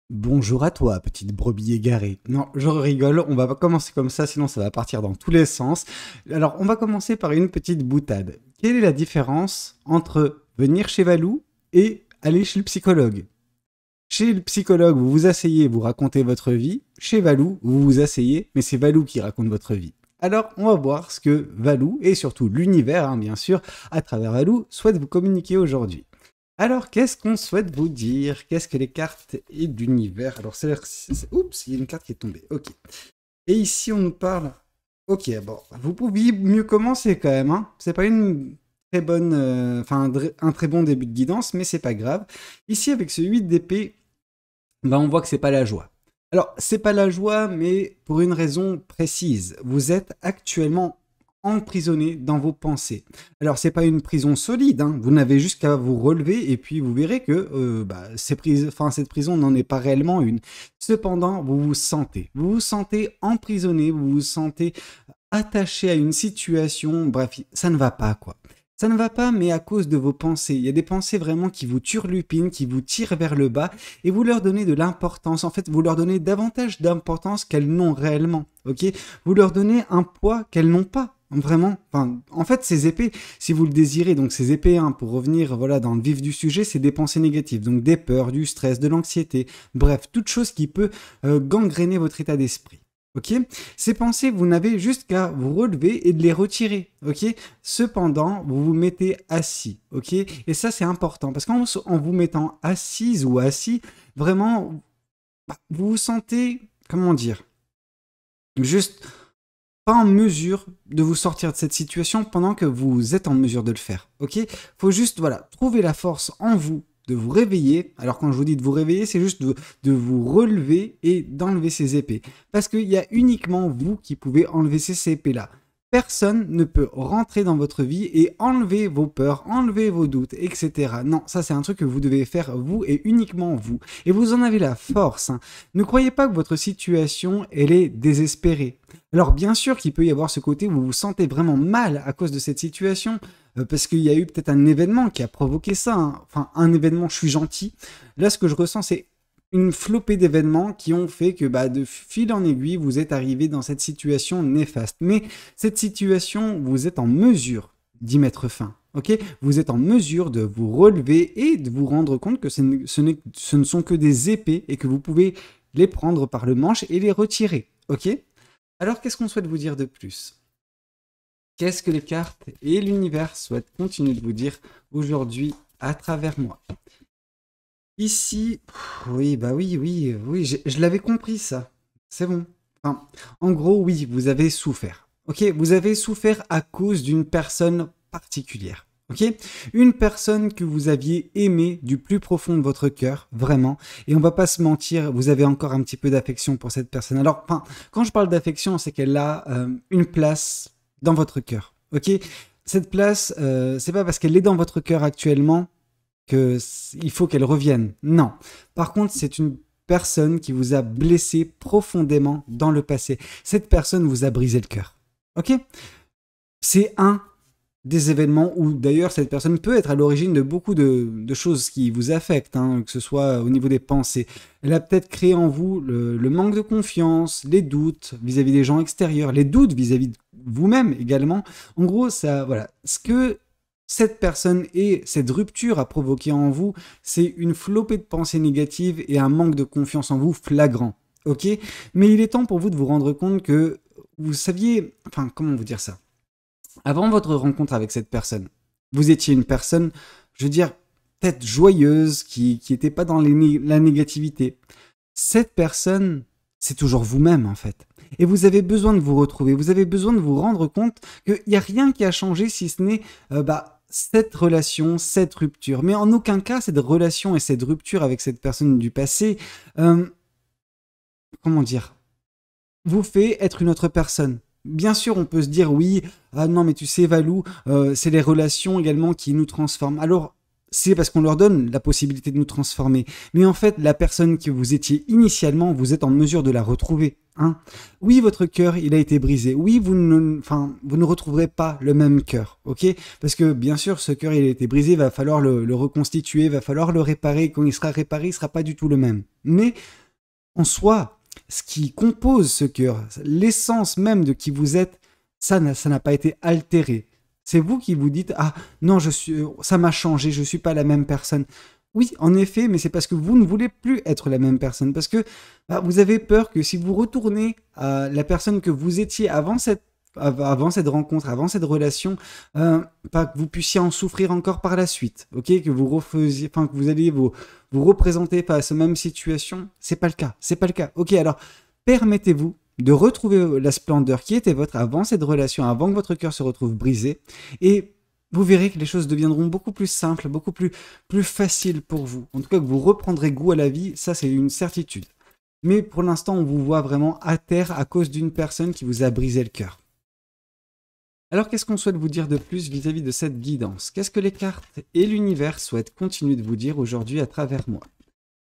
Bonjour à toi, petite brebis égarée. Non, je rigole, on va pas commencer comme ça, sinon ça va partir dans tous les sens. Alors, on va commencer par une petite boutade. Quelle est la différence entre venir chez Valou et aller chez le psychologue? Chez le psychologue, vous vous asseyez, vous racontez votre vie. Chez Valou, vous vous asseyez, mais c'est Valou qui raconte votre vie. Alors, on va voir ce que Valou, et surtout l'univers, bien sûr, à travers Valou, souhaite vous communiquer aujourd'hui. Alors, qu'est-ce qu'on souhaite vous dire? Qu'est-ce que les cartes et l'univers? Alors, oups, il y a une carte qui est tombée. Ok. Et ici, on nous parle... Ok, bon, vous pouviez mieux commencer quand même, hein. C'est pas une très bonne... Enfin, un très bon début de guidance, mais c'est pas grave. Ici, avec ce 8 d'épée, bah, on voit que c'est pas la joie. Alors, c'est pas la joie, mais pour une raison précise. Vous êtes actuellement emprisonné dans vos pensées. Alors, c'est pas une prison solide, hein. Vous n'avez juste qu'à vous relever et puis vous verrez que cette prison n'en est pas réellement une. Cependant, vous vous sentez emprisonné, vous vous sentez attaché à une situation, bref, ça ne va pas, quoi. Ça ne va pas, mais à cause de vos pensées. Il y a des pensées vraiment qui vous turlupinent, qui vous tirent vers le bas, et vous leur donnez de l'importance. En fait, vous leur donnez davantage d'importance qu'elles n'ont réellement. Ok? Vous leur donnez un poids qu'elles n'ont pas. Vraiment. Enfin, en fait, ces épées, si vous le désirez, donc ces épées, pour revenir voilà dans le vif du sujet, c'est des pensées négatives, donc des peurs, du stress, de l'anxiété, bref, toute chose qui peut gangréner votre état d'esprit. Ok? Ces pensées, vous n'avez juste qu'à vous relever et de les retirer. Ok? Cependant, vous vous mettez assis. Ok? Et ça, c'est important parce qu'en vous mettant assise ou assis, vraiment, vous vous sentez, comment dire, juste pas en mesure de vous sortir de cette situation pendant que vous êtes en mesure de le faire. Ok? Faut juste, voilà, trouver la force en vous de vous réveiller. Alors quand je vous dis de vous réveiller, c'est juste de vous relever et d'enlever ces épées. Parce qu'il y a uniquement vous qui pouvez enlever ces épées-là. Personne ne peut rentrer dans votre vie et enlever vos peurs, enlever vos doutes, etc. Non, ça c'est un truc que vous devez faire vous et uniquement vous. Et vous en avez la force. Ne croyez pas que votre situation, elle est désespérée. Alors bien sûr qu'il peut y avoir ce côté où vous vous sentez vraiment mal à cause de cette situation, parce qu'il y a eu peut-être un événement qui a provoqué ça. Enfin, un événement, je suis gentil. Là, ce que je ressens, c'est une flopée d'événements qui ont fait que de fil en aiguille, vous êtes arrivé dans cette situation néfaste. Mais cette situation, vous êtes en mesure d'y mettre fin. Ok? Vous êtes en mesure de vous relever et de vous rendre compte que ce ne sont que des épées et que vous pouvez les prendre par le manche et les retirer. Ok? Alors, qu'est-ce qu'on souhaite vous dire de plus? Qu'est-ce que les cartes et l'univers souhaitent continuer de vous dire aujourd'hui à travers moi? Ici, oui, oui, je l'avais compris ça. C'est bon. Enfin, en gros, oui, vous avez souffert. Ok, vous avez souffert à cause d'une personne particulière. Ok, une personne que vous aviez aimée du plus profond de votre cœur, vraiment. Et on va pas se mentir, vous avez encore un petit peu d'affection pour cette personne. Alors, quand je parle d'affection, c'est qu'elle a une place dans votre cœur. Ok, cette place, c'est pas parce qu'elle est dans votre cœur actuellement qu'il faut qu'elle revienne. Non. Par contre, c'est une personne qui vous a blessé profondément dans le passé. Cette personne vous a brisé le cœur. Ok? C'est un des événements où d'ailleurs cette personne peut être à l'origine de beaucoup de choses qui vous affectent, que ce soit au niveau des pensées. Elle a peut-être créé en vous le manque de confiance, les doutes vis-à-vis des gens extérieurs, les doutes vis-à-vis de vous-même également. En gros, ça, voilà. Ce que cette personne et cette rupture a provoqué en vous, c'est une flopée de pensées négatives et un manque de confiance en vous flagrant. Ok? Mais il est temps pour vous de vous rendre compte que vous saviez, enfin, comment vous dire ça? Avant votre rencontre avec cette personne, vous étiez une personne, je veux dire, peut-être joyeuse, qui n'était pas dans la négativité. Cette personne, c'est toujours vous-même en fait. Et vous avez besoin de vous retrouver, vous avez besoin de vous rendre compte qu'il n'y a rien qui a changé si ce n'est cette relation, cette rupture. Mais en aucun cas, cette relation et cette rupture avec cette personne du passé, comment dire, vous fait être une autre personne. Bien sûr, on peut se dire oui, ah non, mais tu sais, Valou, c'est les relations également qui nous transforment. Alors, c'est parce qu'on leur donne la possibilité de nous transformer. Mais en fait, la personne que vous étiez initialement, vous êtes en mesure de la retrouver. Hein. Oui, votre cœur, il a été brisé. Oui, vous ne retrouverez pas le même cœur, ok? Parce que bien sûr, ce cœur, il a été brisé, il va falloir le reconstituer, il va falloir le réparer. Quand il sera réparé, il sera pas du tout le même. Mais en soi, ce qui compose ce cœur, l'essence même de qui vous êtes, ça n'a pas été altéré. C'est vous qui vous dites, ah non, ça m'a changé, je suis pas la même personne. Oui, en effet, mais c'est parce que vous ne voulez plus être la même personne. Parce que vous avez peur que si vous retournez à la personne que vous étiez avant cette rencontre, avant cette relation, pas que vous puissiez en souffrir encore par la suite, ok, que vous refaisiez, enfin que vous alliez vous représenter face aux mêmes situations, c'est pas le cas, c'est pas le cas. Ok, alors permettez-vous de retrouver la splendeur qui était votre avant cette relation, avant que votre cœur se retrouve brisé, et vous verrez que les choses deviendront beaucoup plus simples, beaucoup plus faciles pour vous. En tout cas, que vous reprendrez goût à la vie, ça c'est une certitude. Mais pour l'instant, on vous voit vraiment à terre à cause d'une personne qui vous a brisé le cœur. Alors, qu'est-ce qu'on souhaite vous dire de plus vis-à-vis de cette guidance? Qu'est-ce que les cartes et l'univers souhaitent continuer de vous dire aujourd'hui à travers moi?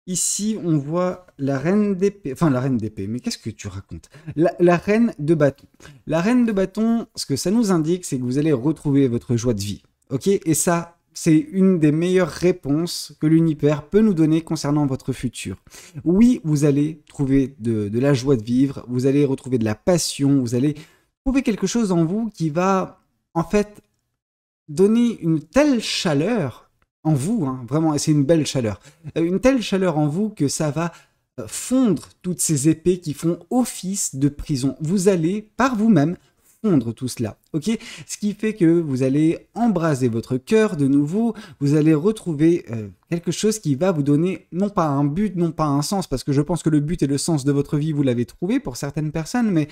Ici, on voit la reine d'épée, enfin la reine d'épée, mais qu'est-ce que tu racontes? La reine de bâton. La reine de bâton, ce que ça nous indique, c'est que vous allez retrouver votre joie de vie, ok? Et ça, c'est une des meilleures réponses que l'univers peut nous donner concernant votre futur. Oui, vous allez trouver de la joie de vivre, vous allez retrouver de la passion, vous allez trouver quelque chose en vous qui va, en fait, donner une telle chaleur en vous, hein, vraiment, et c'est une belle chaleur, une telle chaleur en vous que ça va fondre toutes ces épées qui font office de prison. Vous allez, par vous-même, fondre tout cela, ok? Ce qui fait que vous allez embraser votre cœur de nouveau, vous allez retrouver quelque chose qui va vous donner, non pas un but, non pas un sens, parce que je pense que le but et le sens de votre vie, vous l'avez trouvé pour certaines personnes, mais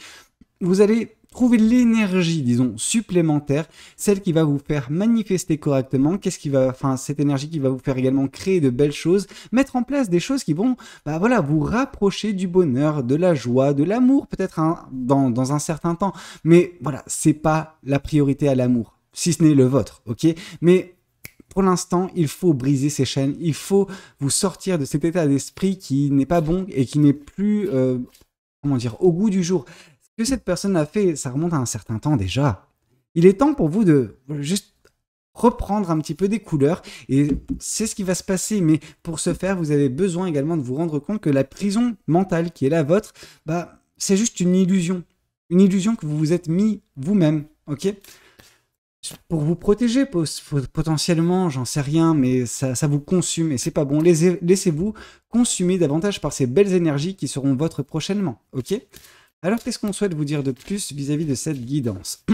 vous allez trouver l'énergie, disons, supplémentaire, celle qui va vous faire manifester correctement, cette énergie qui va vous faire également créer de belles choses, mettre en place des choses qui vont, vous rapprocher du bonheur, de la joie, de l'amour, peut-être dans un certain temps. Mais voilà, c'est pas la priorité à l'amour, si ce n'est le vôtre, ok? Mais pour l'instant, il faut briser ces chaînes, il faut vous sortir de cet état d'esprit qui n'est pas bon et qui n'est plus, au goût du jour. Ce que cette personne a fait, ça remonte à un certain temps déjà. Il est temps pour vous de juste reprendre un petit peu des couleurs et c'est ce qui va se passer. Mais pour ce faire, vous avez besoin également de vous rendre compte que la prison mentale qui est la vôtre, c'est juste une illusion que vous vous êtes mis vous-même, ok? Pour vous protéger potentiellement, j'en sais rien, mais ça vous consume et c'est pas bon. Laissez-vous consumer davantage par ces belles énergies qui seront vôtres prochainement, ok? Alors, qu'est-ce qu'on souhaite vous dire de plus vis-à-vis de cette guidance?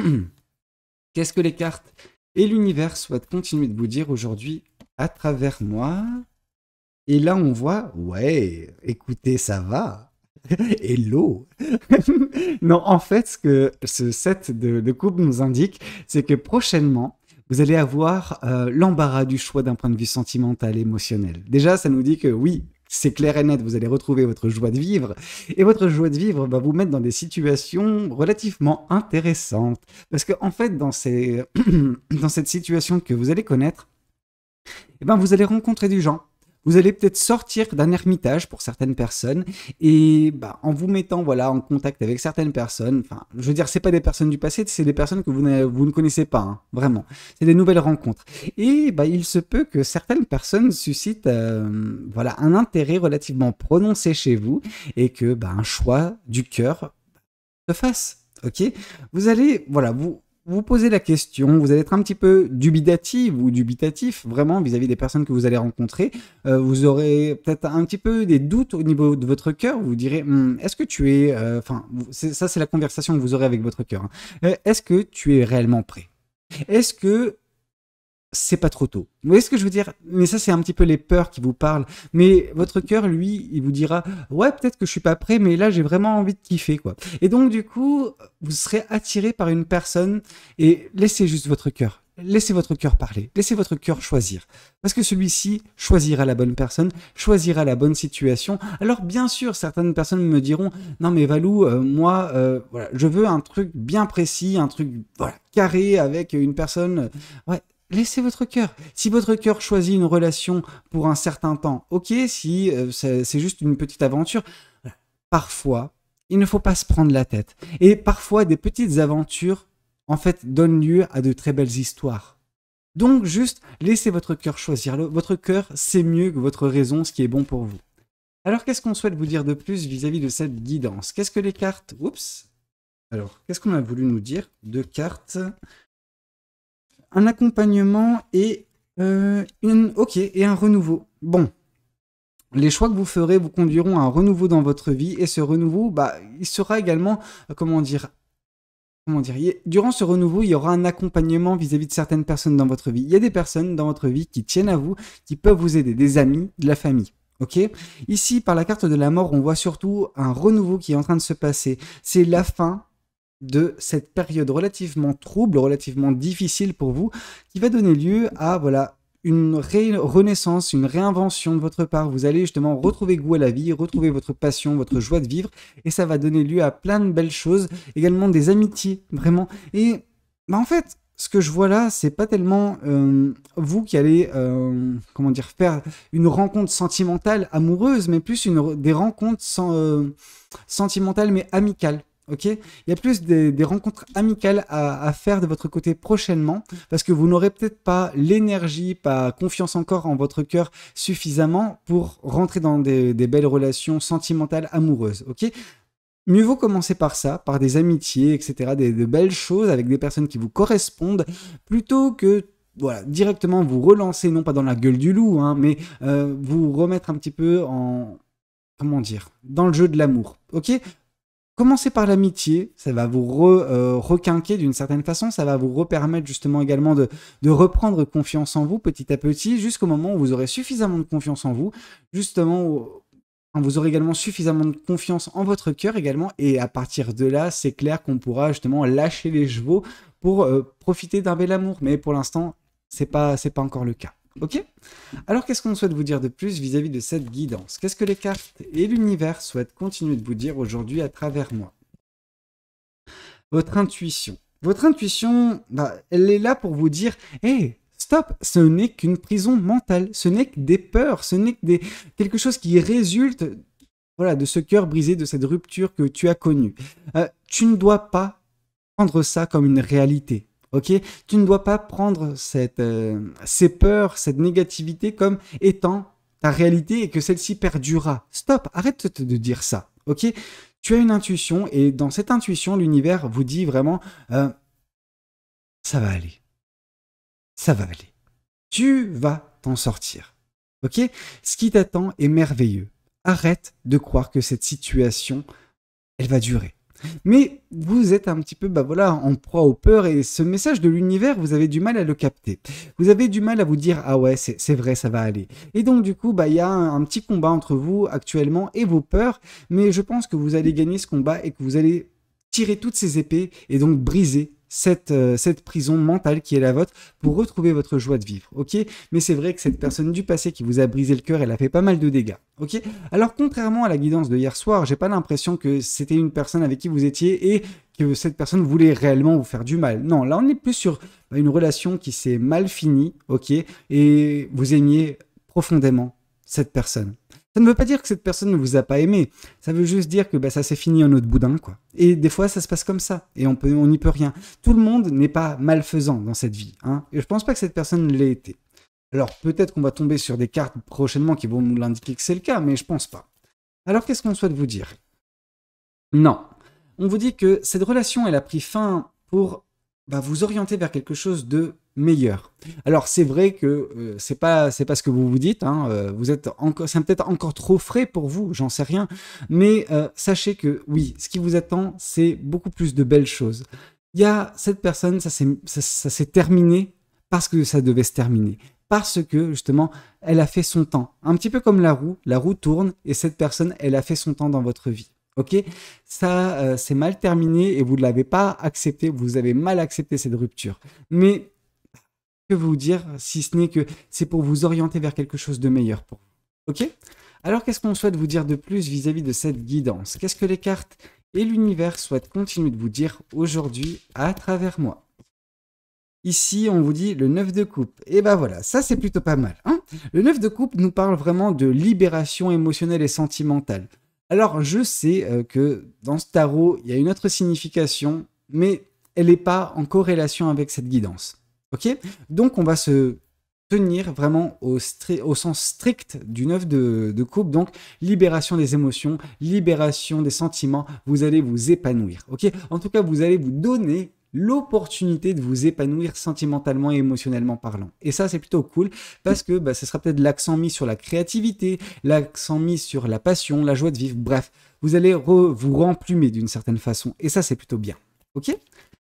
Qu'est-ce que les cartes et l'univers souhaitent continuer de vous dire aujourd'hui à travers moi? Et là, on voit, ouais, écoutez, ça va. Hello. Non, en fait, ce que ce set de coupe nous indique, c'est que prochainement, vous allez avoir l'embarras du choix d'un point de vue sentimental, émotionnel. Déjà, ça nous dit que oui, c'est clair et net, vous allez retrouver votre joie de vivre. Et votre joie de vivre va vous mettre dans des situations relativement intéressantes. Parce qu'en fait, dans cette situation que vous allez connaître, vous allez rencontrer du gens. Vous allez peut-être sortir d'un ermitage pour certaines personnes et en vous mettant en contact avec certaines personnes, je veux dire, c'est pas des personnes du passé, c'est des personnes que vous ne connaissez pas, hein, vraiment. C'est des nouvelles rencontres. Et il se peut que certaines personnes suscitent un intérêt relativement prononcé chez vous et que un choix du cœur se fasse. Ok, vous allez vous posez la question, vous allez être un petit peu dubitative ou dubitatif vraiment vis-à-vis des personnes que vous allez rencontrer. Vous aurez peut-être un petit peu des doutes au niveau de votre cœur. Vous direz, est-ce que tu es... ça, c'est la conversation que vous aurez avec votre cœur. Hein. Est-ce que tu es réellement prêt? Est-ce que c'est pas trop tôt? Vous voyez ce que je veux dire? Mais ça, c'est un petit peu les peurs qui vous parlent. Mais votre cœur, lui, il vous dira, ouais, peut-être que je suis pas prêt, mais là, j'ai vraiment envie de kiffer, quoi. Et donc, du coup, vous serez attiré par une personne et laissez juste votre cœur. Laissez votre cœur parler. Laissez votre cœur choisir. Parce que celui-ci choisira la bonne personne, choisira la bonne situation. Alors, bien sûr, certaines personnes me diront, non, mais Valou, moi, je veux un truc bien précis, un truc, carré avec une personne, ouais. Laissez votre cœur. Si votre cœur choisit une relation pour un certain temps, ok. Si c'est juste une petite aventure, parfois, il ne faut pas se prendre la tête. Et parfois, des petites aventures, en fait, donnent lieu à de très belles histoires. Donc, juste, laissez votre cœur choisir. Votre cœur, c'est mieux que votre raison, ce qui est bon pour vous. Alors, qu'est-ce qu'on souhaite vous dire de plus vis-à-vis de cette guidance? Qu'est-ce que les cartes... Oups. Alors, qu'est-ce qu'on a voulu nous dire? Deux cartes. Un accompagnement et et un renouveau. Bon. Les choix que vous ferez vous conduiront à un renouveau dans votre vie et ce renouveau, il sera également, durant ce renouveau, il y aura un accompagnement vis-à-vis de certaines personnes dans votre vie. Il y a des personnes dans votre vie qui tiennent à vous, qui peuvent vous aider, des amis, de la famille. Ok. Ici, par la carte de la mort, on voit surtout un renouveau qui est en train de se passer. C'est la fin de cette période relativement trouble, relativement difficile pour vous, qui va donner lieu à, une renaissance, une réinvention de votre part. Vous allez justement retrouver goût à la vie, retrouver votre passion, votre joie de vivre, et ça va donner lieu à plein de belles choses, également des amitiés, vraiment. Et en fait, ce que je vois là, c'est pas tellement vous qui allez, faire une rencontre sentimentale, amoureuse, mais plus des rencontres sentimentales, mais amicales. Ok, il y a plus des rencontres amicales à faire de votre côté prochainement parce que vous n'aurez peut-être pas l'énergie, pas confiance encore en votre cœur suffisamment pour rentrer dans des belles relations sentimentales amoureuses. Ok, mieux vaut commencer par ça, par des amitiés, etc., de belles choses avec des personnes qui vous correspondent plutôt que directement vous relancer, non pas dans la gueule du loup, mais vous remettre un petit peu dans le jeu de l'amour. Ok. Commencez par l'amitié, ça va vous requinquer d'une certaine façon, ça va vous repermettre justement également de reprendre confiance en vous petit à petit, jusqu'au moment où vous aurez suffisamment de confiance en vous, justement, vous aurez également suffisamment de confiance en votre cœur également, et à partir de là, c'est clair qu'on pourra justement lâcher les chevaux pour profiter d'un bel amour, mais pour l'instant, c'est pas encore le cas. Ok. Alors, qu'est-ce qu'on souhaite vous dire de plus vis-à-vis de cette guidance? Qu'est-ce que les cartes et l'univers souhaitent continuer de vous dire aujourd'hui à travers moi? Votre intuition. Votre intuition, elle est là pour vous dire « Hey, stop, ce n'est qu'une prison mentale, ce n'est que des peurs, ce n'est que quelque chose qui résulte de ce cœur brisé, de cette rupture que tu as connue. Tu ne dois pas prendre ça comme une réalité. » Ok, tu ne dois pas prendre ces peurs, cette négativité comme étant ta réalité et que celle-ci perdurera. Stop, arrête de dire ça. Ok, tu as une intuition et dans cette intuition, l'univers vous dit vraiment ça va aller. Ça va aller. Tu vas t'en sortir. Ok, ce qui t'attend est merveilleux. Arrête de croire que cette situation, elle va durer. Mais vous êtes un petit peu en proie aux peurs et ce message de l'univers, vous avez du mal à le capter. Vous avez du mal à vous dire « Ah ouais, c'est vrai, ça va aller ». Et donc du coup, il y a un petit combat entre vous actuellement et vos peurs, mais je pense que vous allez gagner ce combat et que vous allez tirer toutes ces épées et donc briser cette prison mentale qui est la vôtre pour retrouver votre joie de vivre, ok? Mais c'est vrai que cette personne du passé qui vous a brisé le cœur, elle a fait pas mal de dégâts, ok? Alors contrairement à la guidance de hier soir, j'ai pas l'impression que c'était une personne avec qui vous étiez et que cette personne voulait réellement vous faire du mal. Non, là on est plus sur une relation qui s'est mal finie, ok? Et vous aimiez profondément cette personne. Ça ne veut pas dire que cette personne ne vous a pas aimé. Ça veut juste dire que ça s'est fini en eau de boudin, quoi. Et des fois, ça se passe comme ça. Et on n'y peut rien. Tout le monde n'est pas malfaisant dans cette vie, hein. Et je pense pas que cette personne l'ait été. Alors, peut-être qu'on va tomber sur des cartes prochainement qui vont nous l'indiquer que c'est le cas, mais je pense pas. Alors, qu'est-ce qu'on souhaite vous dire? Non. On vous dit que cette relation, elle a pris fin pour vous orienter vers quelque chose de meilleur. Alors c'est vrai que c'est pas ce que vous vous dites, hein, c'est peut-être encore trop frais pour vous, j'en sais rien, mais sachez que oui, ce qui vous attend, c'est beaucoup plus de belles choses. Il y a cette personne, ça s'est terminé parce que ça devait se terminer. Parce que, justement, elle a fait son temps. Un petit peu comme la roue tourne et cette personne, elle a fait son temps dans votre vie. Ok, ça c'est mal terminé et vous ne l'avez pas accepté, vous avez mal accepté cette rupture. Mais que vous dire si ce n'est que c'est pour vous orienter vers quelque chose de meilleur pour vous. Ok, alors qu'est-ce qu'on souhaite vous dire de plus vis-à-vis de cette guidance? Qu'est-ce que les cartes et l'univers souhaitent continuer de vous dire aujourd'hui à travers moi? Ici, on vous dit le 9 de coupe. Et voilà, ça c'est plutôt pas mal, hein. Le 9 de coupe nous parle vraiment de libération émotionnelle et sentimentale. Alors, je sais que dans ce tarot, il y a une autre signification, mais elle n'est pas en corrélation avec cette guidance. Ok? Donc, on va se tenir vraiment au sens strict du 9 de coupe. Donc, libération des émotions, libération des sentiments. Vous allez vous épanouir. Ok? En tout cas, vous allez vous donner l'opportunité de vous épanouir sentimentalement et émotionnellement parlant. Et ça, c'est plutôt cool parce que ce sera peut-être l'accent mis sur la créativité, l'accent mis sur la passion, la joie de vivre. Bref, vous allez vous remplumer d'une certaine façon. Et ça, c'est plutôt bien. Ok?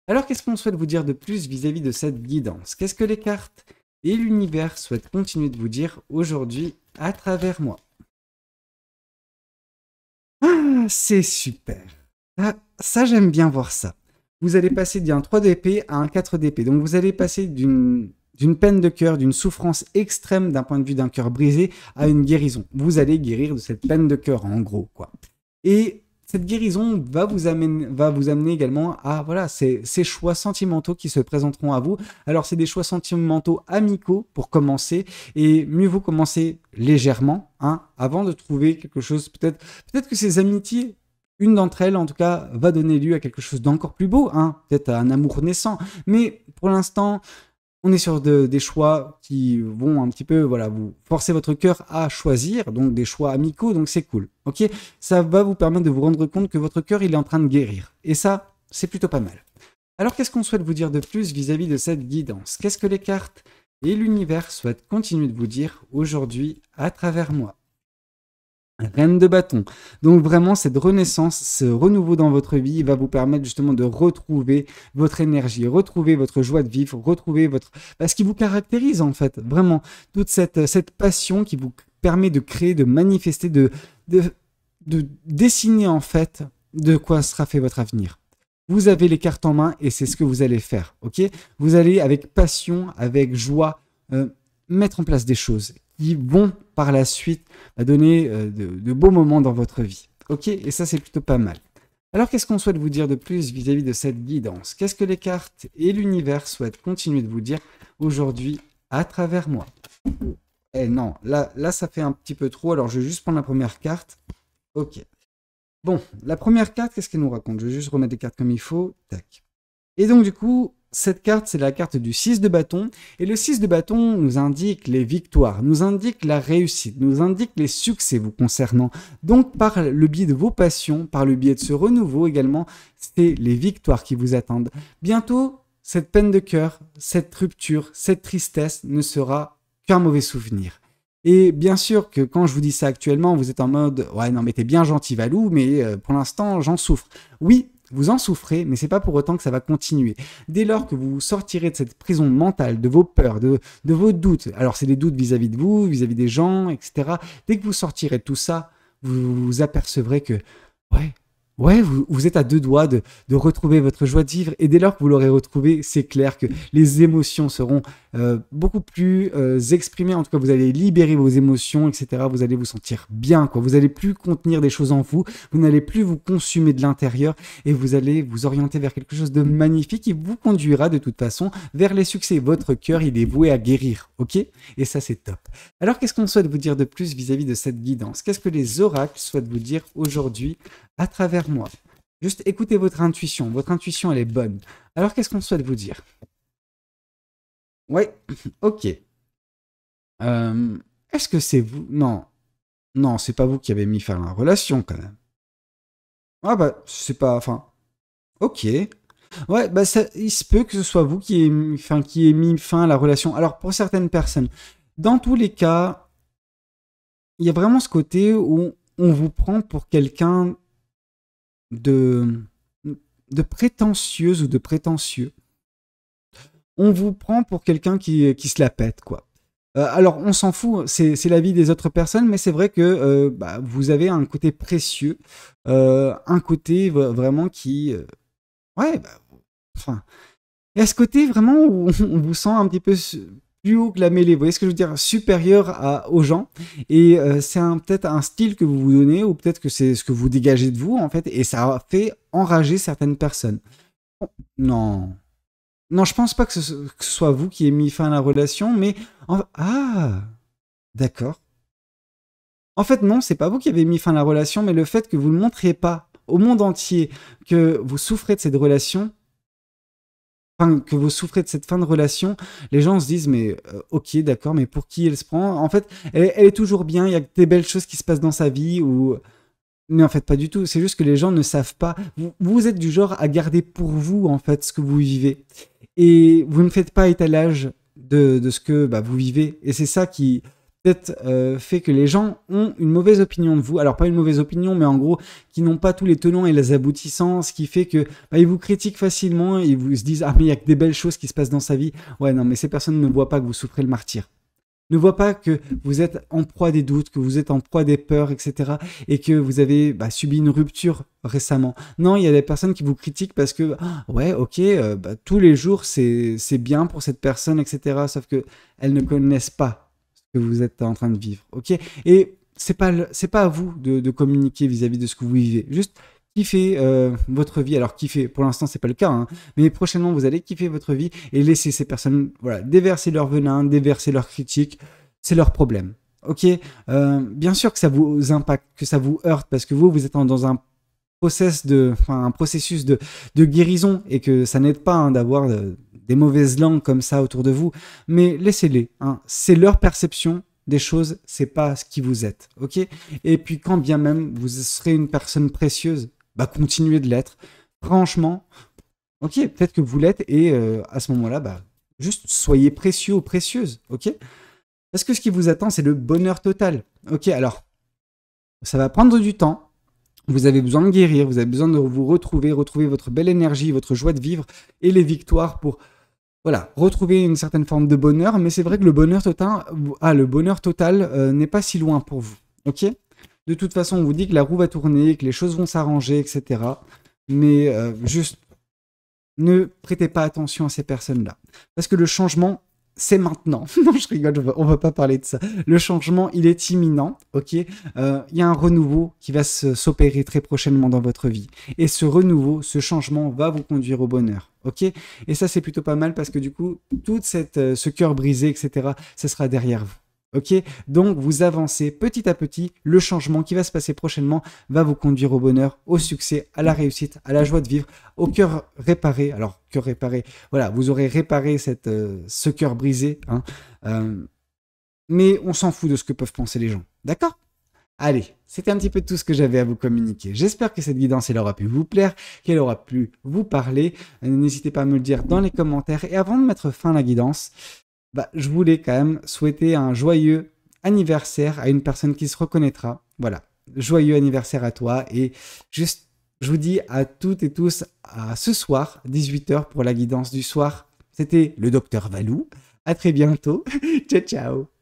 Alors, qu'est-ce qu'on souhaite vous dire de plus vis-à-vis de cette guidance? Qu'est-ce que les cartes et l'univers souhaitent continuer de vous dire aujourd'hui à travers moi? Ah, c'est super. Ah, ça, j'aime bien voir ça. Vous allez passer d'un 3 d'épée à un 4 d'épée. Donc, vous allez passer d'une peine de cœur, d'une souffrance extrême d'un point de vue d'un cœur brisé à une guérison. Vous allez guérir de cette peine de cœur, en gros, quoi. Et cette guérison va vous amener également à voilà, ces choix sentimentaux qui se présenteront à vous. Alors, c'est des choix sentimentaux amicaux pour commencer, et mieux vaut commencer légèrement, hein, avant de trouver quelque chose. Peut-être que ces amitiés, une d'entre elles, en tout cas, va donner lieu à quelque chose d'encore plus beau, hein, peut-être à un amour naissant. Mais pour l'instant, on est sur des choix qui vont un petit peu, voilà, vous forcer votre cœur à choisir, donc des choix amicaux, donc c'est cool, ok? Ça va vous permettre de vous rendre compte que votre cœur, il est en train de guérir. Et ça, c'est plutôt pas mal. Alors, qu'est-ce qu'on souhaite vous dire de plus vis-à-vis de cette guidance? Qu'est-ce que les cartes et l'univers souhaitent continuer de vous dire aujourd'hui à travers moi? Reine de bâton. Donc vraiment, cette renaissance, ce renouveau dans votre vie va vous permettre justement de retrouver votre énergie, retrouver votre joie de vivre, retrouver ce qui vous caractérise en fait. Vraiment, toute cette passion qui vous permet de créer, de manifester, de, de dessiner en fait de quoi sera fait votre avenir. Vous avez les cartes en main et c'est ce que vous allez faire, ok? Vous allez avec passion, avec joie, mettre en place des choses qui vont par la suite donner de beaux moments dans votre vie. Ok? Et ça, c'est plutôt pas mal. Alors, qu'est-ce qu'on souhaite vous dire de plus vis-à-vis de cette guidance? Qu'est-ce que les cartes et l'univers souhaitent continuer de vous dire aujourd'hui à travers moi? Eh non, là, ça fait un petit peu trop. Alors, je vais juste prendre la première carte. Ok. Bon, la première carte, qu'est-ce qu'elle nous raconte? Je vais juste remettre les cartes comme il faut. Tac. Et donc, du coup, cette carte, c'est la carte du 6 de bâton. Et le 6 de bâton nous indique les victoires, nous indique la réussite, nous indique les succès vous concernant. Donc, par le biais de vos passions, par le biais de ce renouveau également, c'est les victoires qui vous attendent. Bientôt, cette peine de cœur, cette rupture, cette tristesse ne sera qu'un mauvais souvenir. Et bien sûr que quand je vous dis ça actuellement, vous êtes en mode « Ouais, non, mais t'es bien gentil, Valou, mais pour l'instant, j'en souffre. » Oui, vous en souffrez, mais c'est pas pour autant que ça va continuer. Dès lors que vous sortirez de cette prison mentale, de vos peurs, de vos doutes, alors c'est des doutes vis-à-vis de vous, vis-à-vis des gens, etc. Dès que vous sortirez de tout ça, vous vous apercevrez que, ouais, vous êtes à deux doigts de retrouver votre joie de vivre. Et dès lors que vous l'aurez retrouvé, c'est clair que les émotions seront beaucoup plus exprimées. En tout cas, vous allez libérer vos émotions, etc. Vous allez vous sentir bien, quoi. Vous n'allez plus contenir des choses en vous. Vous n'allez plus vous consumer de l'intérieur. Et vous allez vous orienter vers quelque chose de magnifique qui vous conduira de toute façon vers les succès. Votre cœur, il est voué à guérir, ok? Et ça, c'est top. Alors, qu'est-ce qu'on souhaite vous dire de plus vis-à-vis de cette guidance? Qu'est-ce que les oracles souhaitent vous dire aujourd'hui à travers moi? Juste écoutez votre intuition. Votre intuition, elle est bonne. Alors, qu'est-ce qu'on souhaite vous dire? Ouais, ok. Est-ce que c'est vous? Non. Non, c'est pas vous qui avez mis fin à la relation, quand même. Ah bah, c'est pas... Enfin, ok. Ouais, bah il se peut que ce soit vous qui ait mis fin à la relation. Alors, pour certaines personnes, dans tous les cas, il y a vraiment ce côté où on vous prend pour quelqu'un de, de prétentieuse ou de prétentieux. On vous prend pour quelqu'un qui se la pète, quoi. Alors, on s'en fout, c'est la vie des autres personnes, mais c'est vrai que vous avez un côté précieux, un côté vraiment qui... ouais, enfin... Il y a ce côté vraiment où on vous sent un petit peu plus haut que la mêlée, vous voyez ce que je veux dire, supérieur aux gens. Et c'est peut-être un style que vous vous donnez, ou peut-être que c'est ce que vous dégagez de vous, en fait, et ça fait enrager certaines personnes. Non. Non, je pense pas que ce soit vous qui ayez mis fin à la relation, mais... Ah, d'accord. En fait, non, c'est pas vous qui avez mis fin à la relation, mais le fait que vous ne montriez pas au monde entier que vous souffrez de cette relation, enfin, que vous souffrez de cette fin de relation, les gens se disent, mais ok, d'accord, mais pour qui elle se prend? En fait, elle est toujours bien, il y a des belles choses qui se passent dans sa vie, ou... Mais en fait, pas du tout. C'est juste que les gens ne savent pas. Vous êtes du genre à garder pour vous, en fait, ce que vous vivez. Et vous ne faites pas étalage de ce que bah, vous vivez. Et c'est ça qui, peut-être, fait que les gens ont une mauvaise opinion de vous. Alors, pas une mauvaise opinion, mais en gros, qui n'ont pas tous les tenants et les aboutissants, ce qui fait que bah, ils vous critiquent facilement, ils vous se disent, ah, mais il y a que des belles choses qui se passent dans sa vie. Ouais, non, mais ces personnes ne voient pas que vous souffrez le martyre. Ne voient pas que vous êtes en proie des doutes, que vous êtes en proie des peurs, etc. Et que vous avez bah, subi une rupture récemment. Non, il y a des personnes qui vous critiquent parce que, ah, ouais, ok, bah, tous les jours, c'est bien pour cette personne, etc. Sauf que elles ne connaissent pas ce que vous êtes en train de vivre, ok? Et c'est pas à vous de communiquer vis-à-vis de ce que vous vivez. Juste kiffer votre vie. Alors kiffer, pour l'instant c'est pas le cas, hein, mais prochainement vous allez kiffer votre vie et laisser ces personnes voilà, déverser leur venin, déverser leurs critiques, c'est leur problème. Ok, bien sûr que ça vous impacte, que ça vous heurte parce que vous êtes dans un un processus de guérison et que ça n'aide pas hein, d'avoir des mauvaises langues comme ça autour de vous, mais laissez-les. Hein, c'est leur perception des choses, c'est pas ce qui vous êtes, ok? Et puis quand bien même vous serez une personne précieuse, bah continuez de l'être. Franchement, ok, peut-être que vous l'êtes et à ce moment-là, bah juste soyez précieux ou précieuse, ok? Parce que ce qui vous attend, c'est le bonheur total, ok? Alors, ça va prendre du temps. Vous avez besoin de guérir, vous avez besoin de vous retrouver, retrouver votre belle énergie, votre joie de vivre et les victoires pour voilà, retrouver une certaine forme de bonheur, mais c'est vrai que le bonheur total n'est pas si loin pour vous, ok? De toute façon, on vous dit que la roue va tourner, que les choses vont s'arranger, etc. Mais juste, ne prêtez pas attention à ces personnes-là. Parce que le changement, c'est maintenant. Non, je rigole, on va pas parler de ça. Le changement, il est imminent, ok? Il y a un renouveau qui va s'opérer très prochainement dans votre vie. Et ce renouveau, ce changement va vous conduire au bonheur, ok? Et ça, c'est plutôt pas mal parce que du coup, ce cœur brisé, etc., ça sera derrière vous. Ok, donc vous avancez petit à petit, le changement qui va se passer prochainement va vous conduire au bonheur, au succès, à la réussite, à la joie de vivre, au cœur réparé. Alors, cœur réparé, voilà, vous aurez réparé ce cœur brisé, hein, mais on s'en fout de ce que peuvent penser les gens, d'accord? Allez, c'était un petit peu tout ce que j'avais à vous communiquer. J'espère que cette guidance, elle aura pu vous plaire, qu'elle aura pu vous parler. N'hésitez pas à me le dire dans les commentaires. Et avant de mettre fin à la guidance, bah, je voulais quand même souhaiter un joyeux anniversaire à une personne qui se reconnaîtra. Voilà, joyeux anniversaire à toi et juste, je vous dis à toutes et tous à ce soir, 18h pour la guidance du soir. C'était le docteur Valou. À très bientôt. Ciao, ciao.